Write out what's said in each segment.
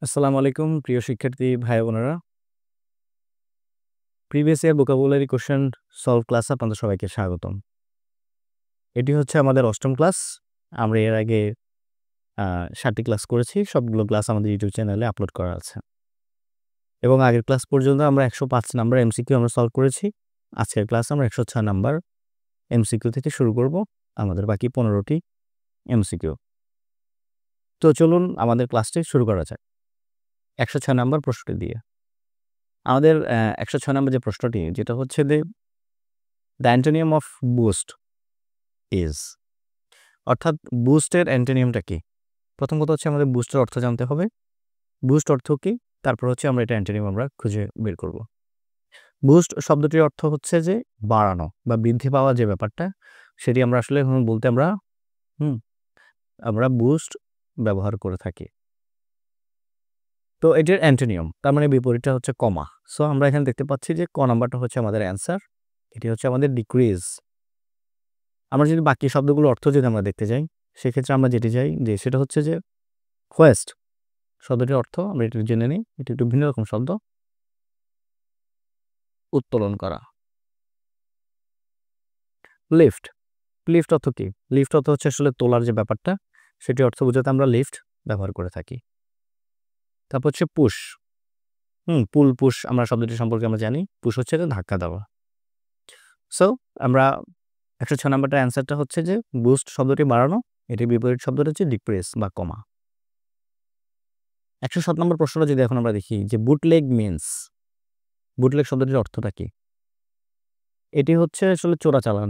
আসসালামু আলাইকুম প্রিয় শিক্ষার্থী ভাই বোনেরা। Previous year vocabulary question solve class আপনাদের সবাইকে স্বাগতম। এটি হচ্ছে আমাদের অষ্টম ক্লাস। আমরা এর আগে 7টি ক্লাস করেছি। সবগুলো ক্লাস আমাদের ইউটিউব চ্যানেলে আপলোড করা আছে এবং আগের ক্লাস পর্যন্ত আমরা 105 নাম্বার এমসিকিউ আমরা সলভ করেছি। আজকের ক্লাস আমরা 106 নাম্বার এমসিকিউ থেকে শুরু করব আমাদের বাকি 15টি এমসিকিউ। তো চলুন আমাদের ক্লাসটি শুরু করা যাক 106 নাম্বার প্রশ্নটি দিয়ে। আমাদের 106 নাম্বার যে প্রশ্নটি যেটা হচ্ছে যে the antonym of boost is, অর্থাৎ বুস্টের অ্যান্টোনিয়ামটা কি? প্রথম কথা হচ্ছে আমাদের বুস্টের অর্থ জানতে হবে। বুস্ট অর্থ কি? তারপর হচ্ছে আমরা এটা অ্যান্টোনিয়াম আমরা খুঁজে বের করব। বুস্ট শব্দটির অর্থ হচ্ছে যে বাড়ানো বা বৃদ্ধি পাওয়া যে ব্যাপারটা, সেটি আমরা আসলে বলতে আমরা বুস্ট ব্যবহার করে থাকি। তো এটির অ্যান্টোনিয়াম তার মানে বিপরীতটা হচ্ছে কমা। সো আমরা এখানে দেখতে পাচ্ছি যে ক নাম্বারটা হচ্ছে আমাদের অ্যান্সার। এটি হচ্ছে আমাদের ডিক্রিজ। আমরা যদি বাকি শব্দগুলোর অর্থ যদি আমরা দেখতে যাই, সেক্ষেত্রে আমরা যেটি চাই যে সেটা হচ্ছে যে হোয়েস্ট শব্দটির অর্থ আমরা একটু জেনে নিই। এটি একটু ভিন্ন রকম শব্দ, উত্তোলন করা। লিফট, লিফট অর্থ কি? লিফট অর্থ হচ্ছে আসলে তোলার যে ব্যাপারটা, সেটি অর্থ বোঝাতে আমরা লিফট ব্যবহার করে থাকি। তারপর হচ্ছে পুশ। পুল পুশ আমরা শব্দটি সম্পর্কে আমরা জানি। পুশ হচ্ছে যে ধাক্কা দেওয়া। সো আমরা 106 নাম্বারটার অ্যান্সারটা হচ্ছে যে বুস্ট শব্দটি বাড়ানো, এটির বিপরীত শব্দটা হচ্ছে ডিক্রিজ বা কমা। 107 নম্বর প্রশ্নটা যদি এখন আমরা দেখি যে বুটলেগ মিন্স, বুটলেগ শব্দটির অর্থটা কি? এটি হচ্ছে আসলে চোরাচালান।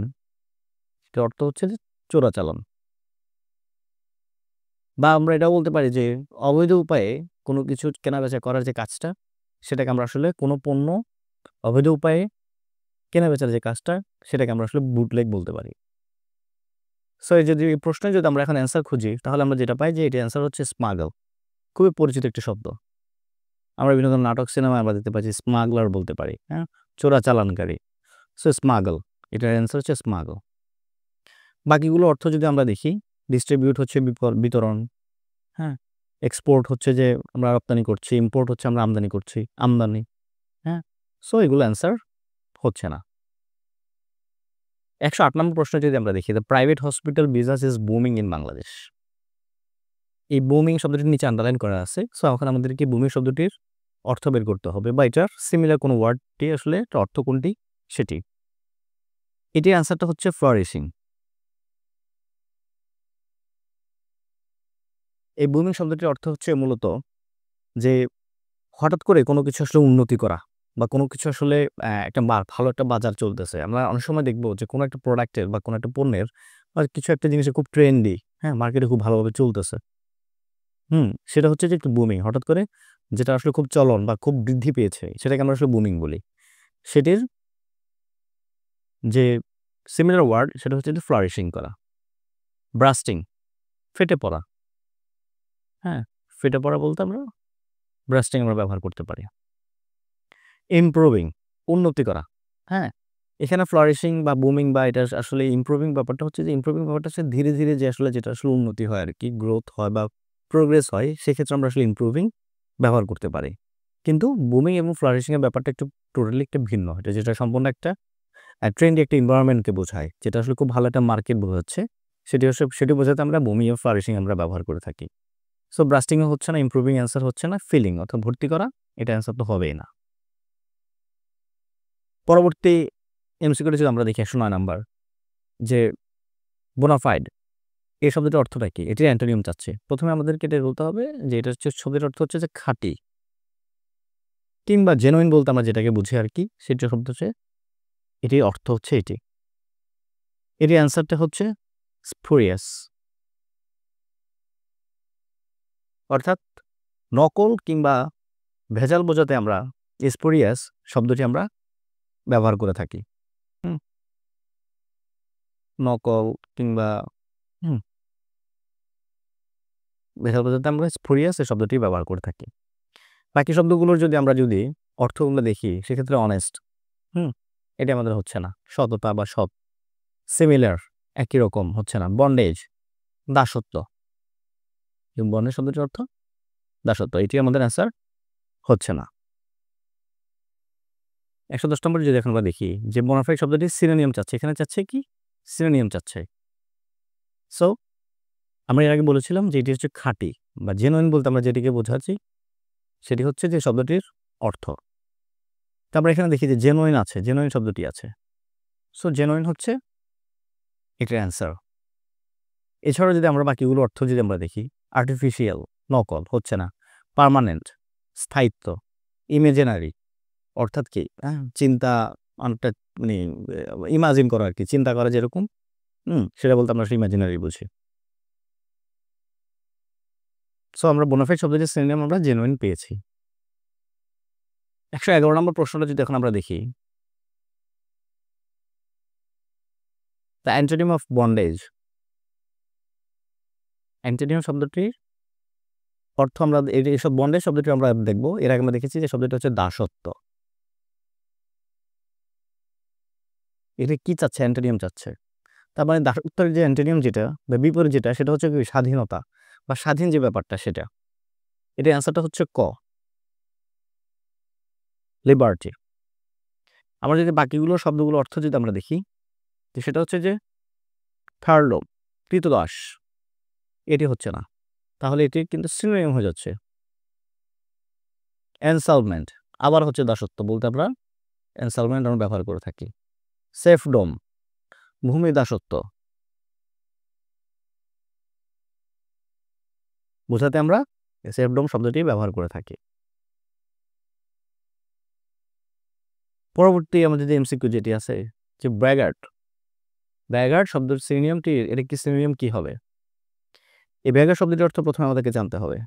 এটির অর্থ হচ্ছে যে চোরাচালান, বা আমরা এটাও বলতে পারি যে অবৈধ উপায়ে কোনো কিছু কেনাবেচা করার যে কাজটা, সেটাকে আমরা আসলে কোনো পণ্য অবৈধ উপায়ে কেনাবেচার যে কাজটা, সেটাকে আমরা আসলে বুটলেগ বলতে পারি। সো এই যদি এই প্রশ্নে যদি আমরা এখন অ্যান্সার খুঁজি, তাহলে আমরা যেটা পাই যে এটির অ্যান্সার হচ্ছে স্মাগল। খুবই পরিচিত একটি শব্দ। আমরা বিভিন্ন ধরনের নাটক সিনেমায় আমরা দেখতে পাচ্ছি স্মাগলার বলতে পারি, চোরাচালানকারী। সো স্মাগল, এটার অ্যান্সার হচ্ছে স্মাগল। বাকিগুলো অর্থ যদি আমরা দেখি, ডিস্ট্রিবিউট হচ্ছে বিতরণ, হ্যাঁ, এক্সপোর্ট হচ্ছে যে আমরা রপ্তানি করছি, ইম্পোর্ট হচ্ছে আমরা আমদানি করছি, আমদানি, হ্যাঁ। সো এগুলো অ্যান্সার হচ্ছে না। 108 নম্বর প্রশ্ন যদি আমরা দেখি, the private hospital business is booming in Bangladesh. এই বুমিং শব্দটির নিচে আন্ডারলাইন করা আছে। সো এখন আমাদেরকে বুমিং শব্দটির অর্থ বের করতে হবে, বা এটার সিমিলার কোনো ওয়ার্ডটি আসলে এটা অর্থ কোনটি সেটি। এটির অ্যান্সারটা হচ্ছে ফ্লারিশিং। এই বুমিং শব্দটির অর্থ হচ্ছে মূলত যে হঠাৎ করে কোনো কিছু আসলে উন্নতি করা, বা কোনো কিছু আসলে একটা ভালো একটা বাজার চলতেছে। আমরা অনেক সময় দেখব যে কোনো একটা প্রোডাক্টের বা কোনো একটা পণ্যের বা কিছু একটা জিনিসের খুব ট্রেন্ডি, মার্কেটে খুব ভালোভাবে চলতেছে। সেটা হচ্ছে যে একটু বুমিং, হঠাৎ করে যেটা আসলে খুব চলন বা খুব বৃদ্ধি পেয়েছে, সেটাকে আমরা আসলে বুমিং বলি। সেটির যে সিমিলার ওয়ার্ড সেটা হচ্ছে যে ফ্লারিশিং করা। ব্রাস্টিং, ফেটে পড়া, হ্যাঁ, ফেটে পড়া বলতে আমরা ব্রাস্টিং আমরা ব্যবহার করতে পারি। ইমপ্রুভিং, উন্নতি করা, হ্যাঁ। এখানে ফ্লারিশিং বা বুমিং বা এটা আসলে ইমপ্রুভিং ব্যাপারটা হচ্ছে যে ইমপ্রুভিং ব্যাপারটা হচ্ছে ধীরে ধীরে যে আসলে যেটা আসলে উন্নতি হয় আর কি, গ্রোথ হয় বা প্রোগ্রেস হয়, সেক্ষেত্রে আমরা আসলে ইমপ্রুভিং ব্যবহার করতে পারি। কিন্তু বুমিং এবং ফ্লারিশিং এর ব্যাপারটা একটু টোটালি একটা ভিন্ন। এটা যেটা সম্পূর্ণ একটা ট্রেন্ডি একটা এনভায়রনমেন্টকে বোঝায়, যেটা আসলে খুব ভালো একটা মার্কেট বোঝাচ্ছে, সেটি বোঝাতে আমরা বুমিং এবং ফ্লারিশিং আমরা ব্যবহার করে থাকি। সো ব্রাস্টিংও হচ্ছে না, ইমপ্রুভিং অ্যান্সার হচ্ছে না, ফিলিং অর্থাৎ ভর্তি করা, এটা অ্যান্সার তো হবেই না। পরবর্তী এমসিকিউটা যদি আমরা দেখি 109 নাম্বার, যে বোনাফাইড এই শব্দটির অর্থটা কি? এটির অ্যান্টোনিয়াম চাচ্ছে। প্রথমে আমাদেরকে এটা বলতে হবে যে এটা হচ্ছে শব্দের অর্থ হচ্ছে যে খাঁটি, কিংবা জেনুইন বলতে আমরা যেটাকে বুঝি আর কি, সেটা শব্দ হচ্ছে, এটির অর্থ হচ্ছে এটি। এটির অ্যান্সারটা হচ্ছে স্পুরিয়াস, অর্থাৎ নকল কিংবা ভেজাল বোঝাতে আমরা স্পুরিয়াস শব্দটি আমরা ব্যবহার করে থাকি। হুম নকল কিংবা হুম ভেজাল বোঝাতে আমরা স্পুরিয়াস এই শব্দটি ব্যবহার করে থাকি। বাকি শব্দগুলোর যদি অর্থগুলো দেখি, সেক্ষেত্রে অনেস্ট, হুম এটা আমাদের হচ্ছে না। সততা বা সৎ, সিমিলার, একই রকম হচ্ছে না। বন্ডেজ, দাসত্ব, বন্ডেজ শব্দটির অর্থ দাসত্ব, এটি আমাদের অ্যান্সার হচ্ছে না। 110 নম্বরে যদি এখন আমরা দেখি যে বোনাফাইড শব্দটি সিনোনিয়াম চাচ্ছে, এখানে চাচ্ছে কি সিনোনিয়াম চাচ্ছে। সো আমরা এর আগে বলেছিলাম যে এটি হচ্ছে খাঁটি বা জেনুইন বলতে আমরা যেটিকে বোঝাচ্ছি সেটি হচ্ছে যে শব্দটির অর্থ। তারপরে এখানে দেখি যে জেনুইন আছে, জেনুইন শব্দটি আছে। সো জেনুইন হচ্ছে এটার অ্যান্সার। এছাড়াও যদি আমরা বাকিগুলো অর্থ যদি আমরা দেখি, আর্টিফিশিয়াল নকল হচ্ছে না, পার্মানেন্ট স্থায়িত্ব, ইমেজিনারি অর্থাৎ কি চিন্তা অনেকটা মানে ইমাজিন করা আর কি, চিন্তা করা যেরকম সেটা বলতে আমরা ইমাজিনারি বুঝি। সো আমরা বোনাফাইড শব্দটির সিনোনিম আমরা জেনুইন পেয়েছি। 111 নম্বর প্রশ্নটা যদি এখন আমরা দেখি, the antonym of bondage, antonym শব্দটির অর্থ আমরা এইসব বন্ডেজ শব্দটি আমরা দেখব। এর আগে আমরা দেখেছি যে শব্দটি হচ্ছে দাসত্ব। এটা কি চাচ্ছে? অ্যান্টোনিম চাচ্ছে। তার মানে দাসত্বের যে অ্যান্টোনিম যেটা বা বিপরীত যেটা সেটা হচ্ছে কি স্বাধীনতা বা স্বাধীন যে ব্যাপারটা সেটা। এটার অ্যান্সারটা হচ্ছে ক, লিবার্টি। আমরা যদি বাকিগুলো শব্দগুলো অর্থ যদি আমরা দেখি তো সেটা হচ্ছে যে থার্লোম, কৃতদাস, এটি হচ্ছে না। তাহলে এটি কিন্তু সিনোনিম হয়ে যাচ্ছে। এনসালমেন্ট আবার হচ্ছে দাসত্ব বলতে আমরা এনসালমেন্ট আমরা ব্যবহার করে থাকি। সেফডম, ভূমি দাসত্ব বোঝাতে আমরা সেফডম শব্দটি ব্যবহার করে থাকি। পরবর্তী আমাদের যে এমসিকিউ যেটি আছে যে ব্র্যাগার্ট, ব্র্যাগার্ট শব্দের সিনোনিমটি, এটা কি সিনোনিম কি হবে? এই ব্র্যাগার্ট শব্দটির অর্থ প্রথমে আমাদেরকে জানতে হবে।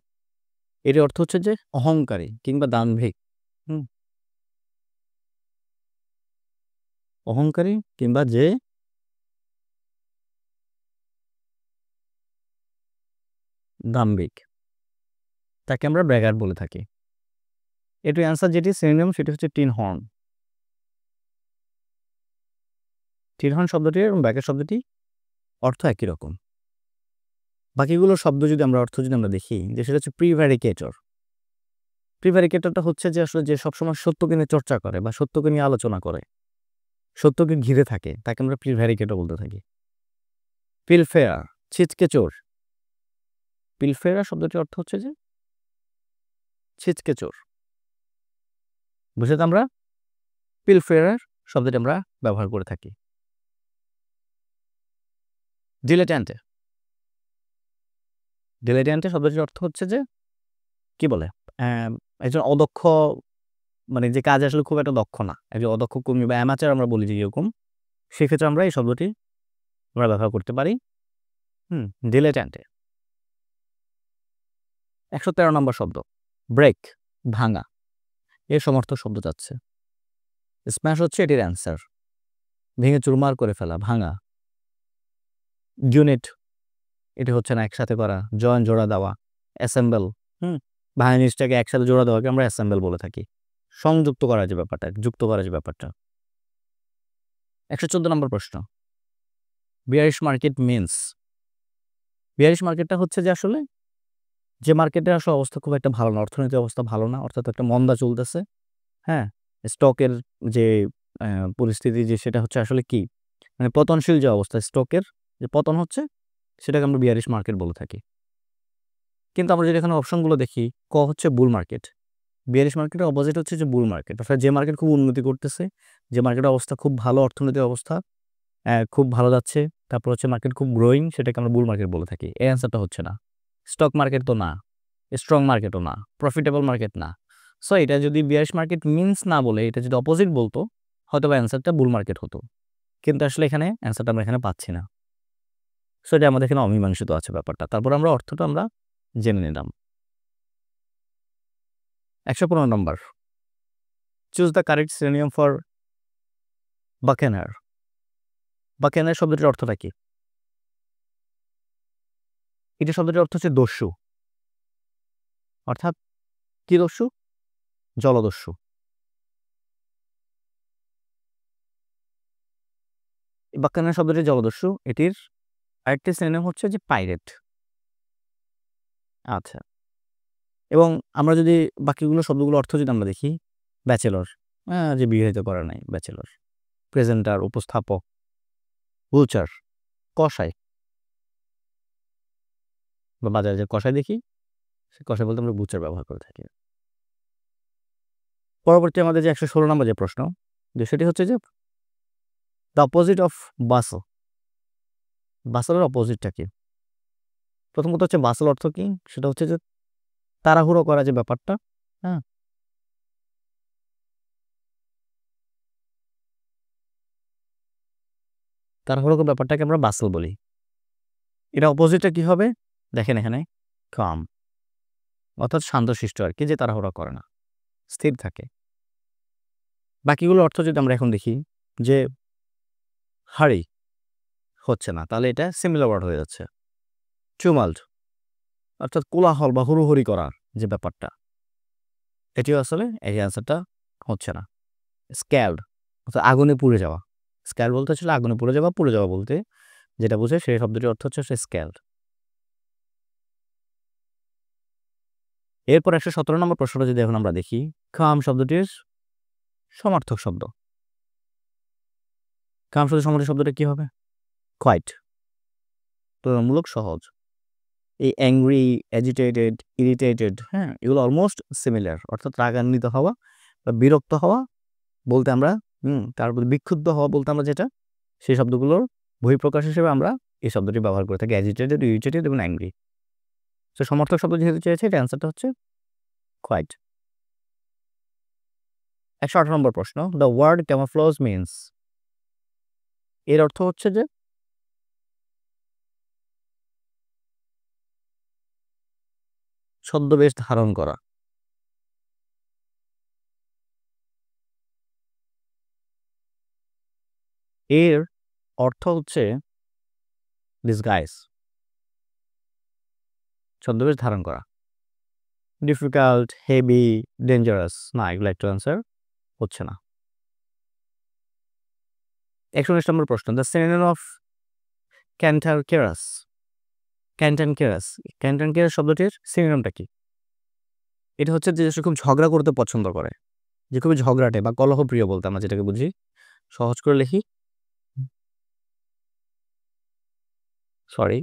এর অর্থ হচ্ছে যে অহংকারী কিংবা দাম্ভিক। অহংকারী কিংবা যে দাম্ভিক তাকে আমরা ব্র্যাগার্ট বলে থাকি। এটির অ্যান্সার যেটি সিনোনিম সেটি হচ্ছে টিন হর্ন। টিন হর্ন শব্দটি এবং ব্র্যাগার্ট শব্দটি অর্থ একই রকম। বাকিগুলো শব্দ যদি আমরা অর্থ যদি আমরা দেখি যে সেটা হচ্ছে প্রিভ্যারিকেটর। প্রিভ্যারিকেটরটা হচ্ছে যে আসলে যে সবসময় সত্যকে নিয়ে চর্চা করে বা সত্যকে নিয়ে আলোচনা করে, সত্যকে ঘিরে থাকে, তাকে আমরা প্রিভ্যারিকেটর বলতে থাকি। পিলফেয়ার, ছিচকে চোর। পিলফেয়ার শব্দটির অর্থ হচ্ছে যে ছিচকে চোর। বুঝতে আমরা পিলফেয়ার শব্দটি আমরা ব্যবহার করে থাকি। ডিলেট্যান্টে, ডিলেট্যান্টে শব্দটির অর্থ হচ্ছে যে কি বলে একজন অদক্ষ, মানে যে কাজে আসলে খুব একটা দক্ষ না, একজন অদক্ষ কর্মী বা অ্যামাচার আমরা বলি যে এরকম, সেক্ষেত্রে আমরা এই শব্দটি আমরা ব্যবহার করতে পারি। ডিলেট্যান্টে। 113 নম্বর শব্দ ব্রেক, ভাঙা, এর সমর্থক শব্দ যাচ্ছে। স্ম্যাশ হচ্ছে এটির অ্যান্সার, ভেঙে চুরমার করে ফেলা, ভাঙা। ইউনিট, এটি হচ্ছে না, একসাথে করা, জয়েন জোড়া দেওয়া, অ্যাসেম্বল, ভাঙা জিনিসটাকে একসাথে জোড়া দেওয়াকে আমরা অ্যাসেম্বল বলে থাকি। সংযুক্ত করা যে ব্যাপারটা, যুক্ত করা যে ব্যাপারটা। 114 নম্বর প্রশ্ন, বিয়ারিশ মার্কেট মিনস। বিয়ারিশ মার্কেটটা হচ্ছে যে আসলে যে মার্কেটের আসলে অবস্থা খুব একটা ভালো না, অর্থনৈতিক অবস্থা ভালো না, অর্থাৎ একটা মন্দা চলতেছে। হ্যাঁ, স্টকের যে পরিস্থিতি যে সেটা হচ্ছে আসলে কি মানে পতনশীল যে অবস্থা, স্টকের যে পতন হচ্ছে সেটাকে আমরা বিয়ারিশ মার্কেট বলে থাকি। কিন্তু আমরা যদি এখানে অপশনগুলো দেখি, ক হচ্ছে বুল মার্কেট। বিয়ারিশ মার্কেটের অপোজিট হচ্ছে যে বুল মার্কেট, অর্থাৎ যে মার্কেট খুব উন্নতি করতেছে, যে মার্কেটের অবস্থা খুব ভালো, অর্থনৈতিক অবস্থা খুব ভালো যাচ্ছে, তারপর হচ্ছে মার্কেট খুব গ্রোয়িং, সেটাকে আমরা বুল মার্কেট বলে থাকি। এই অ্যান্সারটা হচ্ছে না। স্টক মার্কেট তো না, স্ট্রং মার্কেটও না, প্রফিটেবল মার্কেট না। সো এটা যদি বিয়ারিশ মার্কেট মিনস না বলে এটা যদি অপোজিট বলতো হয়তো বা অ্যান্সারটা বুল মার্কেট হতো, কিন্তু আসলে এখানে অ্যান্সারটা আমরা এখানে পাচ্ছি না। সো এটা আমাদের এখানে অমীমাংসিত আছে ব্যাপারটা। তারপর আমরা অর্থটা আমরা জেনে নিলাম। 115 নম্বর, choose the correct synonym for beckoner. Beckoner শব্দটির অর্থটা কি? এটা শব্দটির অর্থ হচ্ছে দস্যু, অর্থাৎ কি দস্যু? জলদস্যু। বাকেনার শব্দটি জলদস্যু, এটির আরেকটি সিনোনিম হচ্ছে যে পাইরেট। আচ্ছা, এবং আমরা যদি বাকিগুলো শব্দগুলো অর্থ যদি আমরা দেখি, ব্যাচেলর, যে বিয়ে হইতে পারে নাই, ব্যাচেলর। প্রেজেন্টার, উপস্থাপক, বুচার, কসাই, বা বাজারে যে কসাই দেখি, সে কসাই বলতে আমরা বুচার ব্যবহার করে থাকি। পরবর্তী আমাদের যে 116 নম্বর যে প্রশ্ন, যে সেটি হচ্ছে যে দ্য অপোজিট অফ বাসল। বাসলের অপোজিটটা কি? প্রথম কথা হচ্ছে বাসল অর্থ কি? সেটা হচ্ছে যে তাড়াহুড়ো করা যে ব্যাপারটা, হ্যাঁ? তাড়াহুড়ো করার ব্যাপারটাকে আমরা বাসল বলি। এটা অপোজিটটা কি হবে? দেখেন এখানে কাম, অর্থাৎ শান্তশিষ্ট আর কি, যে তাড়াহুড়ো করে না, স্থির থাকে। বাকিগুলোর অর্থ যদি আমরা এখন দেখি, যে হারি হচ্ছে না, তাহলে এটা সিমিলার ওয়ার্ড হয়ে যাচ্ছে। টুমাল্ট, অর্থাৎ কোলাহল বা হুড়োহুড়ি করার যে ব্যাপারটা, এটিও আসলে এই অ্যান্সারটা হচ্ছে না। স্ক্যালড, অর্থাৎ আগুনে পুড়ে যাওয়া। স্ক্যালড বলতে আসলে আগুনে পুড়ে যাওয়া বলতে যেটা বোঝায় সেই শব্দটির অর্থ হচ্ছে স্ক্যালড। এরপর 117 নম্বর প্রশ্নটা যদি এখন আমরা দেখি, কাম শব্দটির সমার্থক শব্দ। কাম সমার্থক শব্দটা কি হবে? কোয়াইট, তুলনামূলক সহজ। এই অ্যাংরি, অ্যাজিটেটেড, ইরিটেটেড, হ্যাঁ, এগুলো অলমোস্ট সিমিলার, অর্থাৎ রাগান্বিত হওয়া বা বিরক্ত হওয়া বলতে আমরা, তারপর বিক্ষুব্ধ হওয়া বলতে আমরা যেটা, সেই শব্দগুলোর বহিঃপ্রকাশ হিসেবে আমরা এই শব্দটি ব্যবহার করে থাকি, অ্যাজিটেটেড, ইরিটেটেড এবং অ্যাংরি। তো সমর্থক শব্দ যেহেতু চেয়েছে, এটা অ্যান্সারটা হচ্ছে কোয়াইট। 118 নম্বর প্রশ্ন, দ্য ওয়ার্ড ক্যামোফ্লোজ মিনস। এর অর্থ হচ্ছে যে ছদ্মবেশ ধারণ করা। এর অর্থ হচ্ছে ডিসগাইজ, ছদ্মবেশ ধারণ করা। ডিফিকাল্ট, হেভি, ডেঞ্জারাস, না, এগুলো একটা অ্যান্সার হচ্ছে না। 119 নম্বর প্রশ্ন, দ্য সিনোনিম অফ ক্যান্টারকেরাস। ক্যান্টানকেরাস, ক্যান্টানকেরাস শব্দটির সিনোনিমটা কি? এটা হচ্ছে যে সে খুব ঝগড়া করতে পছন্দ করে, যে খুবই ঝগড়াটে বা কলহপ্রিয় বলতে আমরা যেটাকে বুঝি। সহজ করে লিখি, সরি,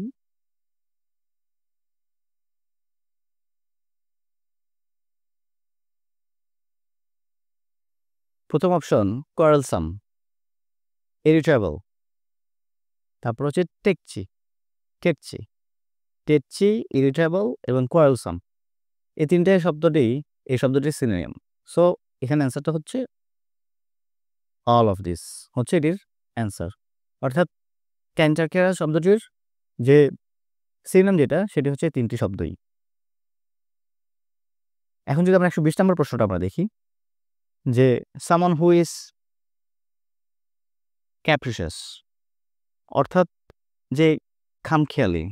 প্রথম অপশন কোয়ারেলসাম, ইরিটেবল, তারপর হচ্ছে টেকচি, কেটচি, টেকচি, ইরিটেবল এবং কোয়ারেলসাম, এই তিনটে শব্দটি, এই শব্দটির সিনোনিম। সো এখানে অ্যান্সারটা হচ্ছে অল অফ দিস, হচ্ছে এটির অ্যান্সার। অর্থাৎ ক্যান্টারকেরাস শব্দটির যে সিনোনিম যেটা, সেটি হচ্ছে তিনটি শব্দই। এখন যদি আমরা 120 নম্বর প্রশ্নটা আমরা দেখি, যে সামন হু ইজ ক্যাপ্রিশিয়াস, অর্থাৎ যে খামখেয়ালি।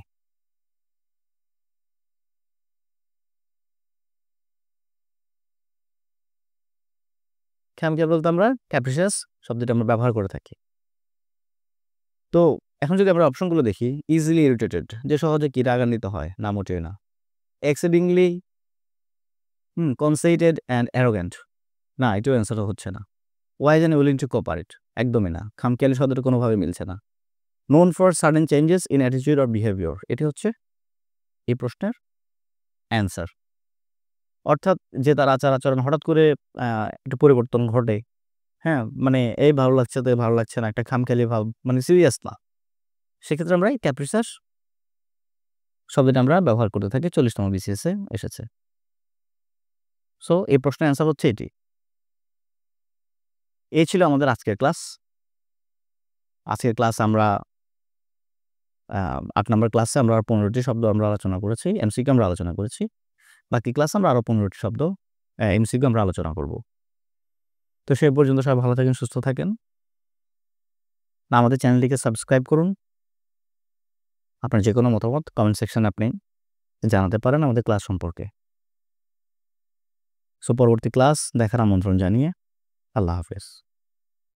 খামখেয়ালি বলতে আমরা ক্যাপ্রিশিয়াস শব্দটি আমরা ব্যবহার করে থাকি। তো এখন যদি আমরা অপশনগুলো দেখি, ইজিলি ইরিটেটেড, যে সহজে কি রাগান্বিত হয়, না, মোটেও না। এক্সিডিংলি কনসেইটেড অ্যান্ড অ্যারোগ্যান্ট, না, এটাও অ্যান্সারও হচ্ছে না। Wise and willing to cooperate, একদমই না, খামখেয়ালি শব্দটা কোনোভাবে মিলছে না। Known for sudden changes in attitude or behaviour, এটি হচ্ছে এই প্রশ্নের অ্যান্সার। অর্থাৎ যে তার আচার আচরণ হঠাৎ করে একটু পরিবর্তন ঘটে, হ্যাঁ, মানে এই ভালো লাগছে তো ভালো লাগছে না, একটা খামখেয়ালি ভাব, মানে সিরিয়াস না, সেক্ষেত্রে আমরা এই ক্যাপ্রিসাস শব্দটি আমরা ব্যবহার করতে থাকি। 40তম BCS এ এসেছে। সো এই প্রশ্নের অ্যান্সার হচ্ছে এটি। এই ছিল আমাদের আজকের ক্লাস। আজকের ক্লাস আমরা 8 নম্বর ক্লাসে আমরা 15টি শব্দ আমরা আলোচনা করেছি, এমসিকিউ আমরা আলোচনা করেছি। বাকি ক্লাসে আমরা আরও 15টি শব্দ এমসিকিউ আমরা আলোচনা করব। তো সেই পর্যন্ত সবাই ভালো থাকেন, সুস্থ থাকেন। আমাদের চ্যানেলটিকে সাবস্ক্রাইব করুন। আপনার যে কোনো মতামত কমেন্ট সেকশনে আপনি জানাতে পারেন আমাদের ক্লাস সম্পর্কে। সো পরবর্তী ক্লাস দেখার আমন্ত্রণ জানিয়ে আল্লাহ হাফেজ।